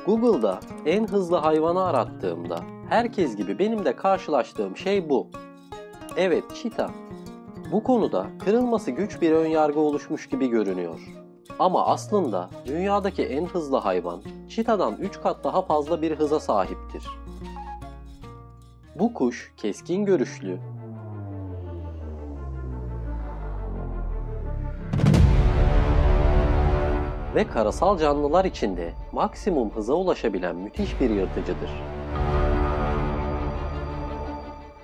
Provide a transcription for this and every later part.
Google'da en hızlı hayvanı arattığımda herkes gibi benim de karşılaştığım şey bu. Evet, çita. Bu konuda kırılması güç bir önyargı oluşmuş gibi görünüyor. Ama aslında dünyadaki en hızlı hayvan çitadan 3 kat daha fazla bir hıza sahiptir. Bu kuş keskin görüşlü, ve karasal canlılar içinde maksimum hıza ulaşabilen müthiş bir yırtıcıdır.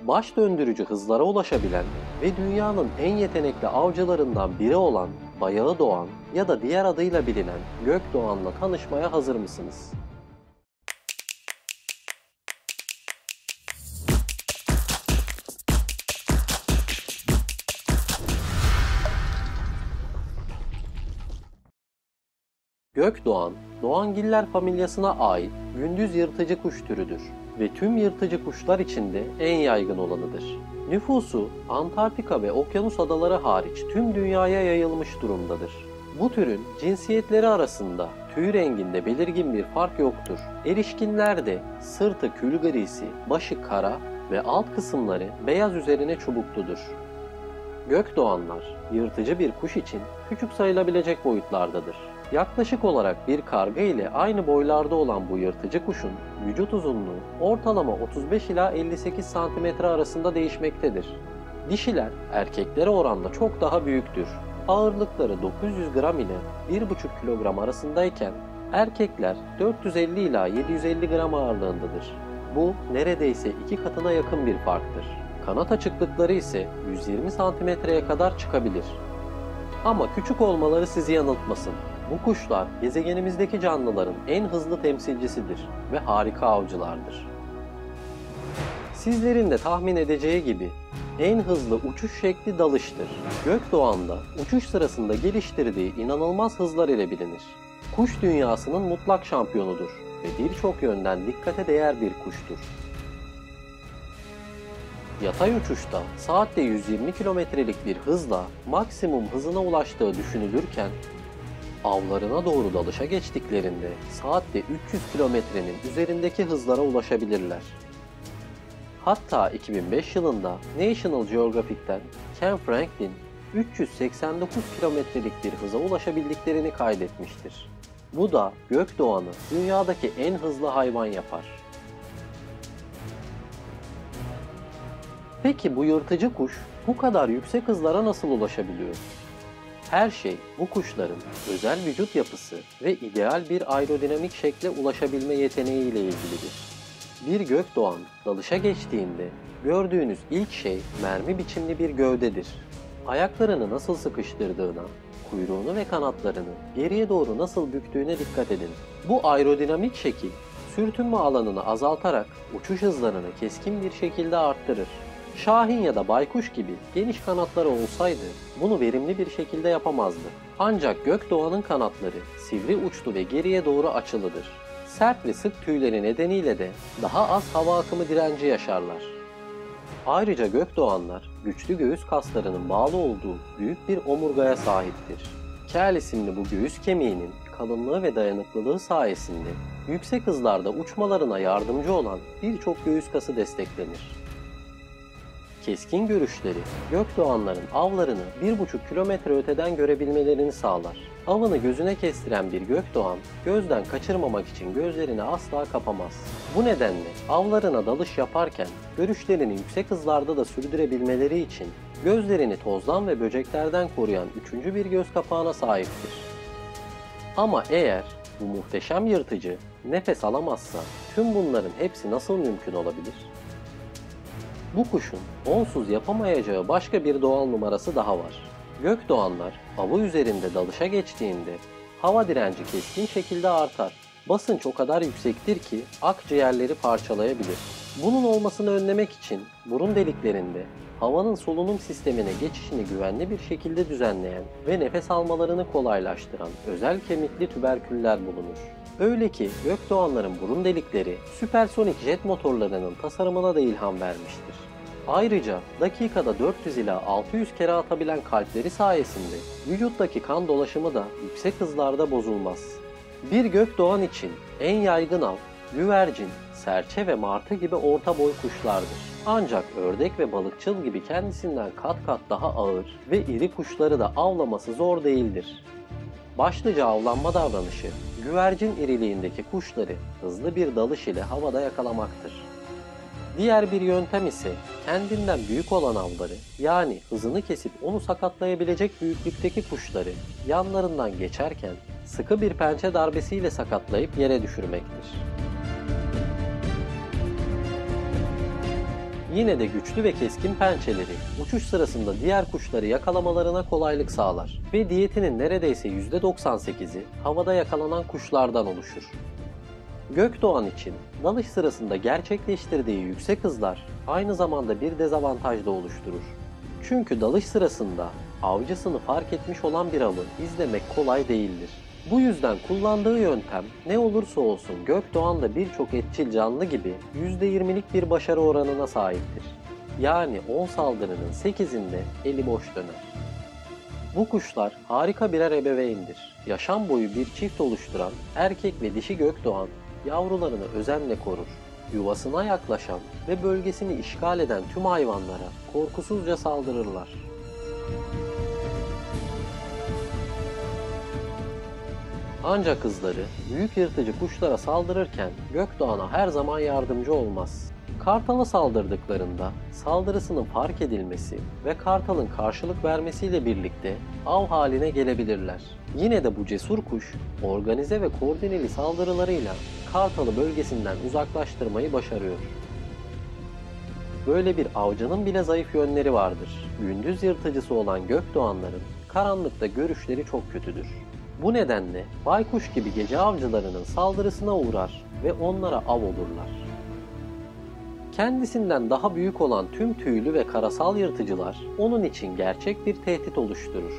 Baş döndürücü hızlara ulaşabilen ve dünyanın en yetenekli avcılarından biri olan Bayağı Doğan ya da diğer adıyla bilinen Gökdoğan'la tanışmaya hazır mısınız? Gökdoğan, doğangiller familyasına ait gündüz yırtıcı kuş türüdür ve tüm yırtıcı kuşlar içinde en yaygın olanıdır. Nüfusu Antarktika ve Okyanus adaları hariç tüm dünyaya yayılmış durumdadır. Bu türün cinsiyetleri arasında tüy renginde belirgin bir fark yoktur. Erişkinlerde sırtı kül grisi, başı kara ve alt kısımları beyaz üzerine çubukludur. Gökdoğanlar, yırtıcı bir kuş için küçük sayılabilecek boyutlardadır. Yaklaşık olarak bir karga ile aynı boylarda olan bu yırtıcı kuşun vücut uzunluğu ortalama 35 ila 58 cm arasında değişmektedir. Dişiler erkeklere oranla çok daha büyüktür. Ağırlıkları 900 gram ile 1,5 kilogram arasındayken erkekler 450 ila 750 gram ağırlığındadır. Bu neredeyse 2 katına yakın bir farktır. Kanat açıklıkları ise 120 santimetreye kadar çıkabilir. Ama küçük olmaları sizi yanıltmasın. Bu kuşlar gezegenimizdeki canlıların en hızlı temsilcisidir ve harika avcılardır. Sizlerin de tahmin edeceği gibi en hızlı uçuş şekli dalıştır. Gökdoğan'da uçuş sırasında geliştirdiği inanılmaz hızlar ile bilinir. Kuş dünyasının mutlak şampiyonudur ve birçok yönden dikkate değer bir kuştur. Yatay uçuşta saatte 120 kilometrelik bir hızla maksimum hızına ulaştığı düşünülürken, avlarına doğru dalışa geçtiklerinde saatte 300 kilometrenin üzerindeki hızlara ulaşabilirler. Hatta 2005 yılında National Geographic'ten Ken Franklin 389 kilometrelik bir hıza ulaşabildiklerini kaydetmiştir. Bu da Gökdoğan'ı dünyadaki en hızlı hayvan yapar. Peki bu yırtıcı kuş bu kadar yüksek hızlara nasıl ulaşabiliyor? Her şey bu kuşların özel vücut yapısı ve ideal bir aerodinamik şekle ulaşabilme yeteneği ile ilgilidir. Bir gökdoğan dalışa geçtiğinde gördüğünüz ilk şey mermi biçimli bir gövdedir. Ayaklarını nasıl sıkıştırdığına, kuyruğunu ve kanatlarını geriye doğru nasıl büktüğüne dikkat edin. Bu aerodinamik şekil sürtünme alanını azaltarak uçuş hızlarını keskin bir şekilde arttırır. Şahin ya da baykuş gibi geniş kanatları olsaydı bunu verimli bir şekilde yapamazdı. Ancak Gökdoğan'ın kanatları sivri uçlu ve geriye doğru açılıdır. Sert ve sık tüyleri nedeniyle de daha az hava akımı direnci yaşarlar. Ayrıca Gökdoğanlar güçlü göğüs kaslarının bağlı olduğu büyük bir omurgaya sahiptir. Kel isimli bu göğüs kemiğinin kalınlığı ve dayanıklılığı sayesinde yüksek hızlarda uçmalarına yardımcı olan birçok göğüs kası desteklenir. Keskin görüşleri gökdoğanların avlarını 1,5 kilometre öteden görebilmelerini sağlar. Avını gözüne kestiren bir gökdoğan gözden kaçırmamak için gözlerini asla kapamaz. Bu nedenle avlarına dalış yaparken görüşlerini yüksek hızlarda da sürdürebilmeleri için gözlerini tozdan ve böceklerden koruyan üçüncü bir göz kapağına sahiptir. Ama eğer bu muhteşem yırtıcı nefes alamazsa tüm bunların hepsi nasıl mümkün olabilir? Bu kuşun onsuz yapamayacağı başka bir doğal numarası daha var. Gökdoğanlar avı üzerinde dalışa geçtiğinde hava direnci keskin şekilde artar. Basınç o kadar yüksektir ki akciğerleri parçalayabilir. Bunun olmasını önlemek için burun deliklerinde havanın solunum sistemine geçişini güvenli bir şekilde düzenleyen ve nefes almalarını kolaylaştıran özel kemikli tüberküller bulunur. Öyle ki gökdoğanların burun delikleri süpersonik jet motorlarının tasarımına da ilham vermiştir. Ayrıca dakikada 400 ila 600 kere atabilen kalpleri sayesinde vücuttaki kan dolaşımı da yüksek hızlarda bozulmaz. Bir gökdoğan için en yaygın av güvercin, serçe ve martı gibi orta boy kuşlardır. Ancak ördek ve balıkçıl gibi kendisinden kat kat daha ağır ve iri kuşları da avlaması zor değildir. Başlıca avlanma davranışı güvercin iriliğindeki kuşları hızlı bir dalış ile havada yakalamaktır. Diğer bir yöntem ise kendinden büyük olan avları, yani hızını kesip onu sakatlayabilecek büyüklükteki kuşları yanlarından geçerken sıkı bir pençe darbesiyle sakatlayıp yere düşürmektir. Yine de güçlü ve keskin pençeleri uçuş sırasında diğer kuşları yakalamalarına kolaylık sağlar ve diyetinin neredeyse %98'i havada yakalanan kuşlardan oluşur. Gökdoğan için dalış sırasında gerçekleştirdiği yüksek hızlar aynı zamanda bir dezavantaj da oluşturur. Çünkü dalış sırasında avcısını fark etmiş olan bir avı izlemek kolay değildir. Bu yüzden kullandığı yöntem ne olursa olsun gökdoğan da birçok etçil canlı gibi %20'lik bir başarı oranına sahiptir. Yani 10 saldırının 8'inde eli boş döner. Bu kuşlar harika birer ebeveyndir. Yaşam boyu bir çift oluşturan erkek ve dişi gökdoğan yavrularını özenle korur. Yuvasına yaklaşan ve bölgesini işgal eden tüm hayvanlara korkusuzca saldırırlar. Ancak kızları büyük yırtıcı kuşlara saldırırken gökdoğana her zaman yardımcı olmaz. Kartala saldırdıklarında saldırısının fark edilmesi ve kartalın karşılık vermesiyle birlikte av haline gelebilirler. Yine de bu cesur kuş organize ve koordineli saldırılarıyla kartalı bölgesinden uzaklaştırmayı başarıyor. Böyle bir avcının bile zayıf yönleri vardır. Gündüz yırtıcısı olan gökdoğanların karanlıkta görüşleri çok kötüdür. Bu nedenle baykuş gibi gece avcılarının saldırısına uğrar ve onlara av olurlar. Kendisinden daha büyük olan tüm tüylü ve karasal yırtıcılar onun için gerçek bir tehdit oluşturur.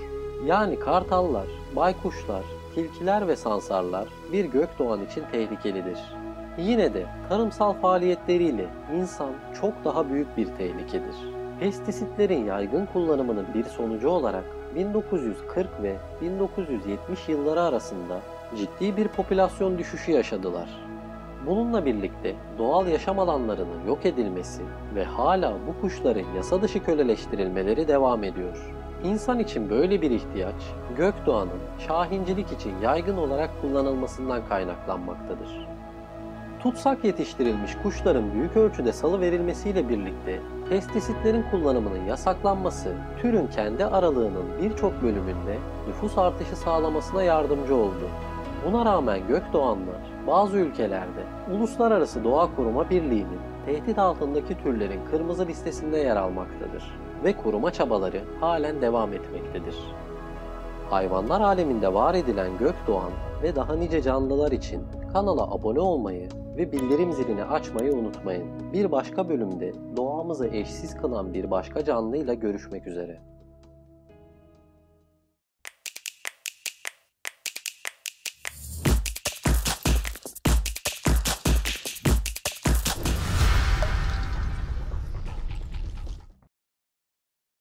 Yani kartallar, baykuşlar, tilkiler ve sansarlar bir gökdoğan için tehlikelidir. Yine de tarımsal faaliyetleriyle insan çok daha büyük bir tehlikedir. Pestisitlerin yaygın kullanımının bir sonucu olarak 1940 ve 1970 yılları arasında ciddi bir popülasyon düşüşü yaşadılar. Bununla birlikte doğal yaşam alanlarının yok edilmesi ve hala bu kuşların yasa dışı köleleştirilmeleri devam ediyor. İnsan için böyle bir ihtiyaç, gökdoğanın şahincilik için yaygın olarak kullanılmasından kaynaklanmaktadır. Tutsak yetiştirilmiş kuşların büyük ölçüde salıverilmesiyle birlikte pestisitlerin kullanımının yasaklanması türün kendi aralığının birçok bölümünde nüfus artışı sağlamasına yardımcı oldu. Buna rağmen gökdoğanlar bazı ülkelerde Uluslararası Doğa Koruma Birliği'nin tehdit altındaki türlerin kırmızı listesinde yer almaktadır ve koruma çabaları halen devam etmektedir. Hayvanlar aleminde var edilen gökdoğan ve daha nice canlılar için kanala abone olmayı ve bildirim zilini açmayı unutmayın. Bir başka bölümde doğamızı eşsiz kılan bir başka canlıyla görüşmek üzere.